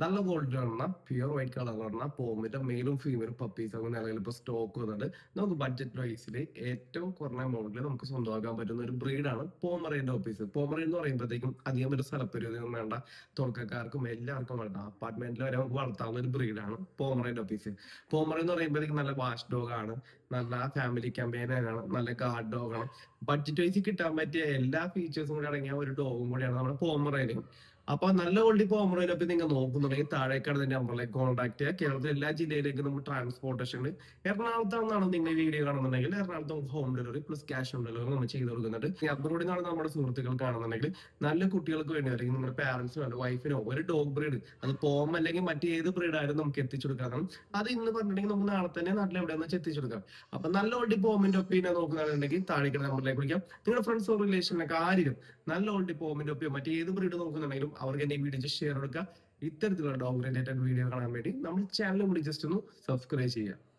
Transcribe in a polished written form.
നല്ല ക്വാളിറ്റി പറഞ്ഞ pure white colour പറഞ്ഞ പോമിന്റെ മെയിലും ഫീമെയിലും പപ്പീസ് ഒക്കെ നിലവിൽ ഇപ്പൊ സ്റ്റോക്ക് വന്നിട്ട് നമുക്ക് ബഡ്ജറ്റ് പ്രൈസിൽ ഏറ്റവും കുറഞ്ഞ എമൗണ്ടിൽ നമുക്ക് സ്വന്തമാക്കാൻ പറ്റുന്ന ഒരു ബ്രീഡാണ് പോമറേന്റെ ഓഫീസ്. പോമറേ എന്ന് പറയുമ്പോഴത്തേക്കും അധികം ഒരു സ്ഥലപ്പരിധിയൊന്നും വേണ്ട, തുടക്കക്കാർക്കും എല്ലാവർക്കും വേണ്ട, അപ്പാർട്ട്മെന്റിൽ വരെ നമുക്ക് വളർത്താവുന്ന ഒരു ബ്രീഡാണ് പോമറേന്റെ ഓഫീസ്. പോമറേ എന്ന് പറയുമ്പോഴത്തേക്കും നല്ല വാഷ് ഡോഗ് ആണ്, നല്ല ഫാമിലി കമ്പനിയാണ്, നല്ല ഗാർഡ് ഡോഗ് ആണ്. ബഡ്ജറ്റ് വൈസ് കിട്ടാൻ പറ്റിയ എല്ലാ ഫീച്ചേഴ്സും കൂടി അടങ്ങിയ ഒരു ഡോഗും കൂടിയാണ് നമ്മുടെ പോമറേനും. അപ്പൊ നല്ല ക്വാളിറ്റി പോമറേനൊക്കെ നിങ്ങൾ നോക്കുന്നുണ്ടെങ്കിൽ താഴേക്കാണ് തന്നെ നമ്പറിലേക്ക് കോൺടാക്ട് ചെയ്യുക. കേരളത്തിലെ എല്ലാ ജില്ലയിലേക്കും നമുക്ക് ട്രാൻസ്പോർട്ടേഷൻ ഉണ്ട്. എറണാകുളത്താണെന്നാണ് നിങ്ങൾ വീഡിയോ കാണുന്നുണ്ടെങ്കിൽ എറണാകുളത്ത് നമുക്ക് home delivery plus cash on delivery നമ്മൾ ചെയ്ത് കൊടുക്കുന്നുണ്ട്. അബ്രോഡിൽ നിന്നാണ് നമ്മുടെ സുഹൃത്തുക്കൾ കാണുന്നുണ്ടെങ്കിൽ നല്ല കുട്ടികൾക്ക് വേണ്ടി അല്ലെങ്കിൽ നിങ്ങളുടെ പാരന്റ്സിനോ അല്ലെങ്കിൽ വൈഫിനോ ഒരു ഡോഗ് ബ്രീഡ്, അത് പോം അല്ലെങ്കിൽ മറ്റേത് ബ്രീഡ് ആയാലും നമുക്ക് എത്തിച്ചു കൊടുക്കാം. അത് ഇന്ന് പറഞ്ഞിട്ടുണ്ടെങ്കിൽ നമുക്ക് നാളെ തന്നെ നാട്ടിൽ എവിടെയാണെന്ന് വെച്ചാൽ എത്തിച്ചു കൊടുക്കാം. അപ്പൊ നല്ല ക്വാളിറ്റി പോമിന്റെ ഒപ്പീനിയൻ നോക്കുകയാണെന്നുണ്ടെങ്കിൽ താഴേക്ക് നമ്പറിലേക്ക് വിളിക്കാം. നിങ്ങളുടെ ഫ്രണ്ട്സോ റിലേഷനൊക്കെ ആരും നല്ല ക്വാളിറ്റി പോമിന്റെ ഒപ്പിയോ മറ്റേത് ബ്രീഡ് നോക്കുന്നുണ്ടെങ്കിലും അവർക്ക് എന്റെ വീഡിയോ ഷെയർ കൊടുക്കുക. ഇത്തരത്തിലുള്ള ഡോഗ് റിലേറ്റഡ് വീഡിയോ കാണാൻ വേണ്ടി നമ്മുടെ ചാനൽ കൂടി ജസ്റ്റ് ഒന്ന് സബ്സ്ക്രൈബ് ചെയ്യുക.